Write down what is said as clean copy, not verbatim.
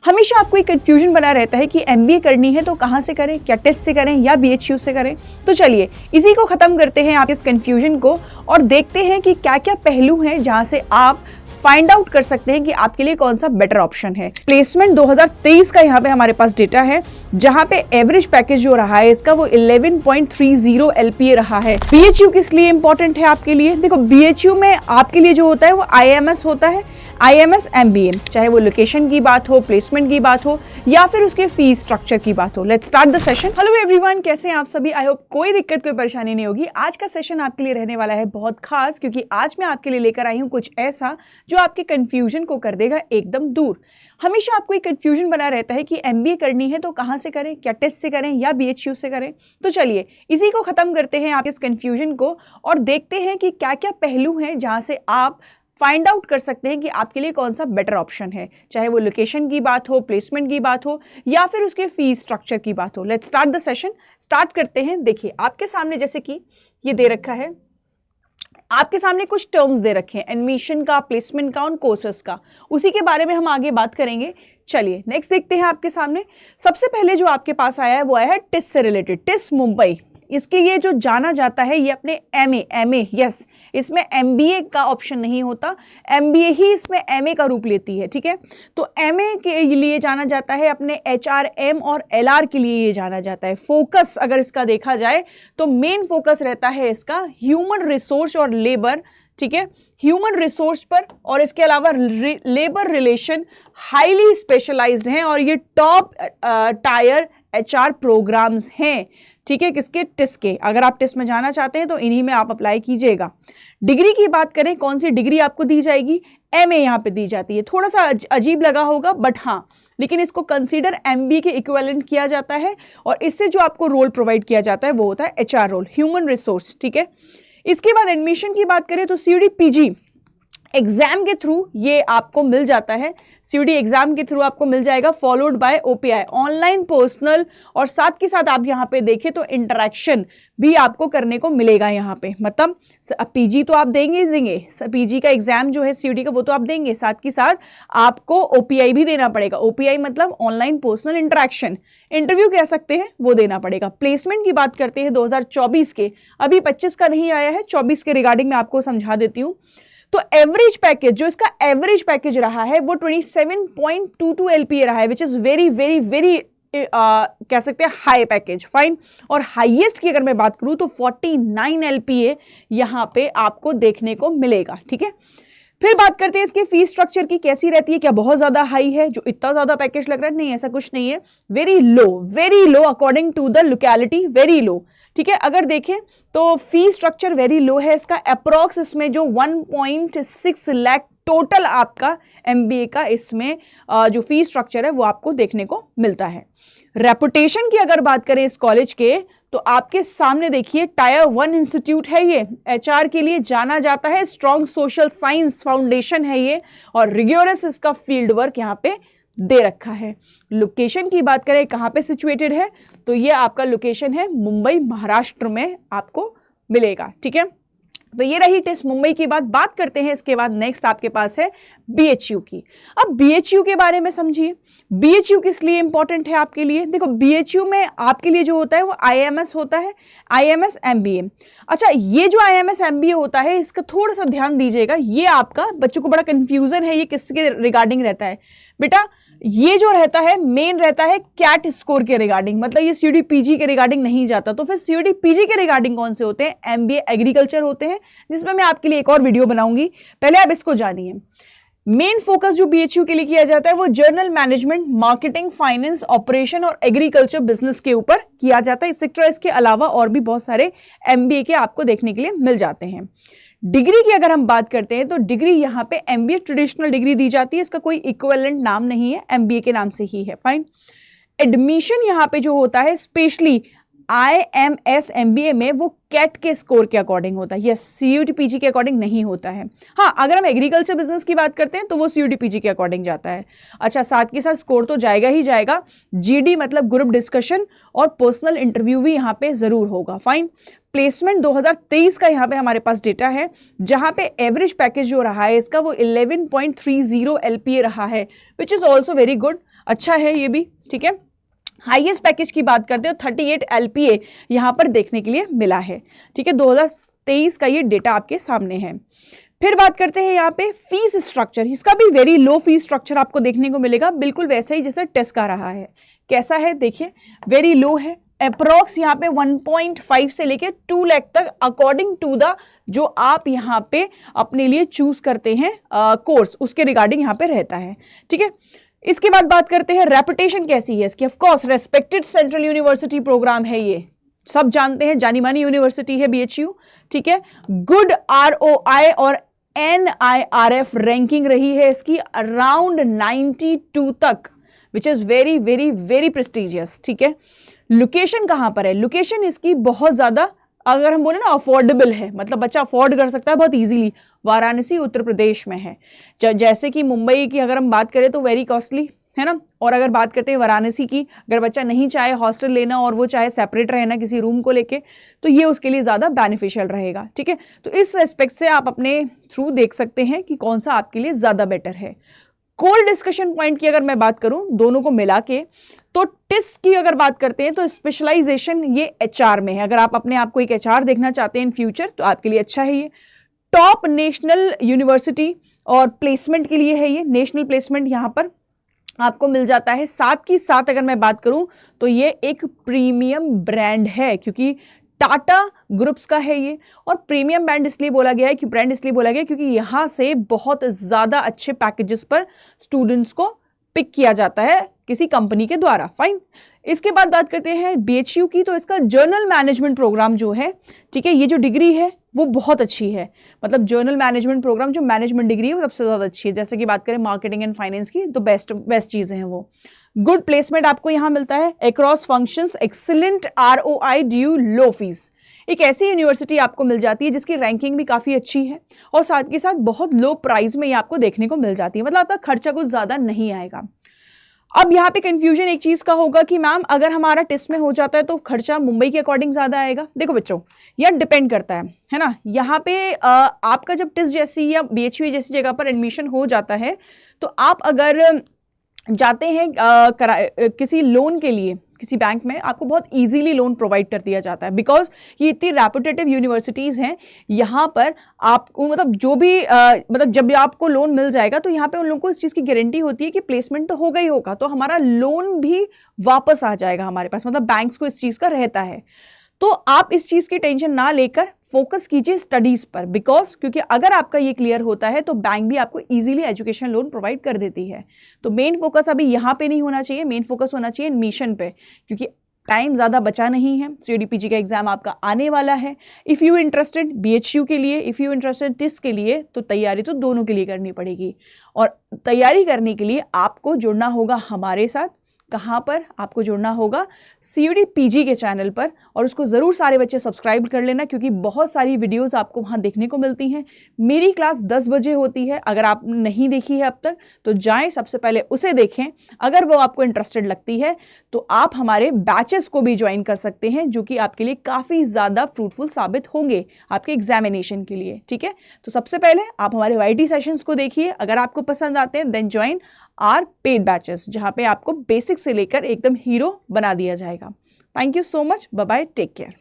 हमेशा आपको एक कंफ्यूजन बना रहता है कि एमबीए करनी है तो कहाँ से करें, क्या टेस्ट से करें या बीएचयू से करें। तो चलिए इसी को खत्म करते हैं, आप इस कंफ्यूजन को, और देखते हैं कि क्या क्या पहलू हैं जहां से आप फाइंड आउट कर सकते हैं कि आपके लिए कौन सा बेटर ऑप्शन है। प्लेसमेंट 2023 का यहाँ पे हमारे पास डेटा है, जहां पे एवरेज पैकेज जो रहा है इसका वो 11.30 LPA रहा है। बीएचयू किस लिए इंपॉर्टेंट है आपके लिए? देखो, बीएचयू में आपके लिए जो होता है वो आईएमएस होता है, आईएमएस एमबीए, चाहे वो लोकेशन की बात हो, प्लेसमेंट की बात हो या फिर उसके फीस स्ट्रक्चर की बात हो। Let's start the session. Hello everyone, कैसे हैं आप सभी? आई होप कोई दिक्कत कोई परेशानी नहीं होगी। आज का सेशन आपके लिए रहने वाला है बहुत खास, क्योंकि आज मैं आपके लिए लेकर आई हूं कुछ ऐसा जो आपके कंफ्यूजन को कर देगा एकदम दूर। हमेशा आपको एक कंफ्यूजन बना रहता है कि एमबीए करनी है तो कहाँ से करें, क्या टेस्ट से करें या बीएचयू से करें। तो चलिए इसी को खत्म करते हैं, आप इस कंफ्यूजन को, और देखते हैं कि क्या क्या पहलू हैं जहां से आप फाइंड आउट कर सकते हैं कि आपके लिए कौन सा बेटर ऑप्शन है, चाहे वो लोकेशन की बात हो, प्लेसमेंट की बात हो या फिर उसके फीस स्ट्रक्चर की बात हो। Let's start the session. Start करते हैं। देखिए आपके सामने जैसे कि ये दे रखा है, आपके सामने कुछ टर्म्स दे रखे हैं, एडमिशन का, प्लेसमेंट का और कोर्सेस का। उसी के बारे में हम आगे बात करेंगे। चलिए नेक्स्ट देखते हैं आपके सामने। सबसे पहले जो आपके पास आया है वो आया है टिस से रिलेटेड, टिस मुंबई। इसके ये जो जाना जाता है ये अपने एमए, यस, इसमें एमबीए का ऑप्शन नहीं होता, एमबीए ही इसमें एमए का रूप लेती है, ठीक है। तो एमए के लिए जाना जाता है, अपने एचआरएम और एलआर के लिए ये जाना जाता है। फोकस अगर इसका देखा जाए तो मेन फोकस रहता है इसका ह्यूमन रिसोर्स और लेबर, ठीक है, ह्यूमन रिसोर्स पर, और इसके अलावा लेबर रिलेशन हाईली स्पेशलाइज्ड हैं और ये टॉप टायर एचआर प्रोग्राम्स हैं, ठीक है, किसके? टिस के। अगर आप टिस में जाना चाहते हैं तो इन्हीं में आप अप्लाई कीजिएगा। डिग्री की बात करें, कौन सी डिग्री आपको दी जाएगी? एमए यहाँ पे दी जाती है। थोड़ा सा अजीब लगा होगा बट हाँ, लेकिन इसको कंसीडर एमबीए के इक्विवेलेंट किया जाता है, और इससे जो आपको रोल प्रोवाइड किया जाता है वो होता है एचआर रोल, ह्यूमन रिसोर्स, ठीक है। इसके बाद एडमिशन की बात करें तो सीयूडी पीजी एग्जाम के थ्रू ये आपको मिल जाता है, सीयूडी एग्जाम के थ्रू आपको मिल जाएगा, followed by OPI, online, personal, और साथ के साथ आप यहाँ पे देखें तो इंटरेक्शन भी आपको करने को मिलेगा यहाँ पे। मतलब पीजी तो आप देंगे, पीजी का एग्जाम जो है सीयूडी का वो तो आप देंगे, साथ के साथ आपको ओपीआई भी देना पड़ेगा। ओपीआई मतलब ऑनलाइन पर्सनल इंटरेक्शन, इंटरव्यू कह सकते हैं, वो देना पड़ेगा। प्लेसमेंट की बात करते हैं 2024 के, अभी 25 का नहीं आया है, 24 के रिगार्डिंग मैं आपको समझा देती हूँ। तो एवरेज पैकेज, जो इसका एवरेज पैकेज रहा है वो 27.22 LPA रहा है, which is very very very कह सकते हैं हाई पैकेज, फाइन। और हाईएस्ट की अगर मैं बात करूं तो 49 LPA यहां पे आपको देखने को मिलेगा, ठीक है। फिर बात करते हैं इसके फीस स्ट्रक्चर की, कैसी रहती है, क्या बहुत ज्यादा हाई है जो इतना ज्यादा पैकेज लग रहा है? नहीं, ऐसा कुछ नहीं है, very low according to the locality, very low, ठीक है। अगर देखें तो फी स्ट्रक्चर वेरी लो है इसका, अप्रोक्स इसमें जो 1.6 लाख टोटल आपका एमबीए का इसमें जो फी स्ट्रक्चर है वो आपको देखने को मिलता है। रेपुटेशन की अगर बात करें इस कॉलेज के, तो आपके सामने देखिए टायर 1 इंस्टीट्यूट है ये, एचआर के लिए जाना जाता है, स्ट्रॉन्ग सोशल साइंस फाउंडेशन है ये, और रिगोरस इसका फील्ड वर्क यहाँ पे दे रखा है। लोकेशन की बात करें कहाँ पे सिचुएटेड है, तो ये आपका लोकेशन है मुंबई, महाराष्ट्र में आपको मिलेगा, ठीक है। तो ये रही टिस मुंबई की बात करते हैं इसके बाद नेक्स्ट आपके पास है बीएचयू की। अब बीएचयू के बारे में समझिए, बीएचयू किस लिए इंपॉर्टेंट है आपके लिए? देखो, बीएचयू में आपके लिए जो होता है वो आईएमएस होता है, आईएमएस एमबीए। अच्छा, ये जो आईएमएस एमबीए होता है इसका थोड़ा सा ध्यान दीजिएगा, ये आपका बच्चों को बड़ा कंफ्यूजन है, ये किसके रिगार्डिंग रहता है बेटा? ये जो रहता है मेन रहता है कैट स्कोर के रिगार्डिंग, मतलब ये सीयूडी पीजी के रिगार्डिंग नहीं जाता। तो फिर सीयूडी पीजी के रिगार्डिंग कौन से होते हैं? एमबीए एग्रीकल्चर होते हैं, जिसमें मैं आपके लिए एक और वीडियो बनाऊंगी, पहले आप इसको जानिए। मेन फोकस जो बीएचयू के लिए किया जाता है वो journal management, marketing, finance, operation और एग्रीकल्चर बिजनेस के ऊपर किया जाता है। इसके अलावा और भी बहुत सारे एमबीए के आपको देखने के लिए मिल जाते हैं। डिग्री की अगर हम बात करते हैं तो डिग्री यहाँ पे एमबीए ट्रेडिशनल डिग्री दी जाती है, इसका कोई इक्विवेलेंट नाम नहीं है, एमबीए के नाम से ही है, फाइन। एडमिशन यहाँ पे जो होता है स्पेशली आईएमएस एमबीए में वो कैट के स्कोर के अकॉर्डिंग होता है, यस, सीयूडी पीजी के अकॉर्डिंग नहीं होता है। हाँ, अगर हम एग्रीकल्चर बिजनेस की बात करते हैं तो वो सीयूडी पीजी के अकॉर्डिंग जाता है। अच्छा, साथ के साथ स्कोर तो जाएगा ही जाएगा, जीडी मतलब ग्रुप डिस्कशन और पर्सनल इंटरव्यू भी यहाँ पे जरूर होगा, फाइन। प्लेसमेंट 2023 का यहाँ पे हमारे पास डेटा है, जहाँ पे एवरेज पैकेज जो रहा है इसका वो 11.30 LPA रहा है, which is also very good. अच्छा है ये भी, ठीक है। हाईएस्ट पैकेज की बात करते हैं 38 LPA यहां पर देखने के लिए मिला है, ठीक है। 2023 का ये डेटा आपके सामने है। फिर बात करते हैं यहाँ पे फीस स्ट्रक्चर, इसका भी वेरी लो फीस स्ट्रक्चर आपको देखने को मिलेगा, बिल्कुल वैसा ही जैसे टेस्ट का रहा है। कैसा है देखिए, वेरी लो है, अप्रोक्स यहाँ पे 1.5 से लेके 2 लाख तक अकॉर्डिंग टू द जो आप यहाँ पे अपने लिए चूज करते हैं कोर्स, उसके रिगार्डिंग यहाँ पे रहता है, ठीक है। इसके बाद बात करते हैं रेपुटेशन कैसी है इसकी। Of course respected central university program है, ये सब जानते हैं, जानी मानी यूनिवर्सिटी है BHU, ठीक है। गुड ROI और NIRF रैंकिंग रही है इसकी अराउंड 92 तक, which is very very very prestigious, ठीक है। लोकेशन कहां पर है, लोकेशन इसकी बहुत ज्यादा, अगर हम बोले ना अफोर्डेबल है, मतलब बच्चा अफोर्ड कर सकता है बहुत इजीली, वाराणसी उत्तर प्रदेश में है। जैसे कि मुंबई की अगर हम बात करें तो वेरी कॉस्टली है ना, और अगर बात करते हैं वाराणसी की, अगर बच्चा नहीं चाहे हॉस्टल लेना और वो चाहे सेपरेट रहना किसी रूम को लेके, तो ये उसके लिए ज़्यादा बेनिफिशियल रहेगा, ठीक है। तो इस एस्पेक्ट से आप अपने थ्रू देख सकते हैं कि कौन सा आपके लिए ज़्यादा बेटर है। कोर डिस्कशन पॉइंट की अगर मैं बात करूं दोनों को मिला के, तो टिस की अगर बात करते हैं तो स्पेशलाइजेशन ये HR में है। अगर आप अपने आप को एक HR देखना चाहते हैं इन फ्यूचर तो आपके लिए अच्छा है ये। टॉप नेशनल यूनिवर्सिटी और प्लेसमेंट के लिए है ये, नेशनल प्लेसमेंट यहाँ पर आपको मिल जाता है। साथ की साथ अगर मैं बात करूं तो ये एक प्रीमियम ब्रांड है, क्योंकि टाटा ग्रुप्स का है ये, और प्रीमियम ब्रांड इसलिए बोला गया है कि ब्रांड इसलिए बोला गया क्योंकि यहां से बहुत ज्यादा अच्छे पैकेजेस पर स्टूडेंट्स को पिक किया जाता है किसी कंपनी के द्वारा। फाइन। इसके बाद बात करते हैं BHU की, तो इसका जर्नल मैनेजमेंट प्रोग्राम जो है, ठीक है, ये जो डिग्री है वो बहुत अच्छी है। मतलब जर्नल मैनेजमेंट प्रोग्राम जो मैनेजमेंट डिग्री है वो सबसे ज़्यादा अच्छी है। जैसे कि बात करें मार्केटिंग एंड फाइनेंस की तो बेस्ट चीज़ें हैं वो। गुड प्लेसमेंट आपको यहाँ मिलता है across functions, excellent ROI due low fees. एक ऐसी यूनिवर्सिटी आपको मिल जाती है जिसकी रैंकिंग भी काफ़ी अच्छी है और साथ के साथ बहुत लो प्राइस में ये आपको देखने को मिल जाती है। मतलब आपका खर्चा कुछ ज़्यादा नहीं आएगा। अब यहाँ पे कंफ्यूजन एक चीज का होगा कि मैम अगर हमारा टेस्ट में हो जाता है तो खर्चा मुंबई के अकॉर्डिंग ज्यादा आएगा। देखो बच्चों, यह डिपेंड करता है ना। यहाँ पे आपका जब टेस्ट जैसी या BHU जैसी जगह पर एडमिशन हो जाता है तो आप अगर जाते हैं किसी लोन के लिए किसी बैंक में, आपको बहुत इजीली लोन प्रोवाइड कर दिया जाता है, बिकॉज ये इतनी रेपुटेटिव यूनिवर्सिटीज हैं। यहाँ पर आपको मतलब जो भी मतलब जब भी आपको लोन मिल जाएगा तो यहाँ पे उन लोगों को इस चीज़ की गारंटी होती है कि प्लेसमेंट तो होगा ही होगा, तो हमारा लोन भी वापस आ जाएगा हमारे पास। मतलब बैंक्स को इस चीज़ का रहता है। तो आप इस चीज़ की टेंशन ना लेकर फोकस कीजिए स्टडीज़ पर, बिकॉज क्योंकि अगर आपका ये क्लियर होता है तो बैंक भी आपको इजीली एजुकेशन लोन प्रोवाइड कर देती है। तो मेन फोकस अभी यहाँ पे नहीं होना चाहिए, मेन फोकस होना चाहिए एडमिशन पे, क्योंकि टाइम ज़्यादा बचा नहीं है। CDPG का एग्जाम आपका आने वाला है। इफ़ यू इंटरेस्टेड BHU के लिए, इफ़ यू इंटरेस्टेड टिस के लिए, तो तैयारी तो दोनों के लिए करनी पड़ेगी। और तैयारी करने के लिए आपको जुड़ना होगा हमारे साथ। कहाँ पर आपको जुड़ना होगा? CDPG के चैनल पर, और उसको ज़रूर सारे बच्चे सब्सक्राइब कर लेना, क्योंकि बहुत सारी वीडियोस आपको वहाँ देखने को मिलती हैं। मेरी क्लास 10 बजे होती है, अगर आप नहीं देखी है अब तक तो जाएं सबसे पहले उसे देखें। अगर वो आपको इंटरेस्टेड लगती है तो आप हमारे बैचेस को भी ज्वाइन कर सकते हैं, जो कि आपके लिए काफ़ी ज़्यादा फ्रूटफुल साबित होंगे आपके एग्जामिनेशन के लिए, ठीक है। तो सबसे पहले आप हमारे YT सेशंस को देखिए, अगर आपको पसंद आते हैं then join our paid batches, जहां पे आपको बेसिक से लेकर एकदम हीरो बना दिया जाएगा। Thank you so much, bye bye, take care.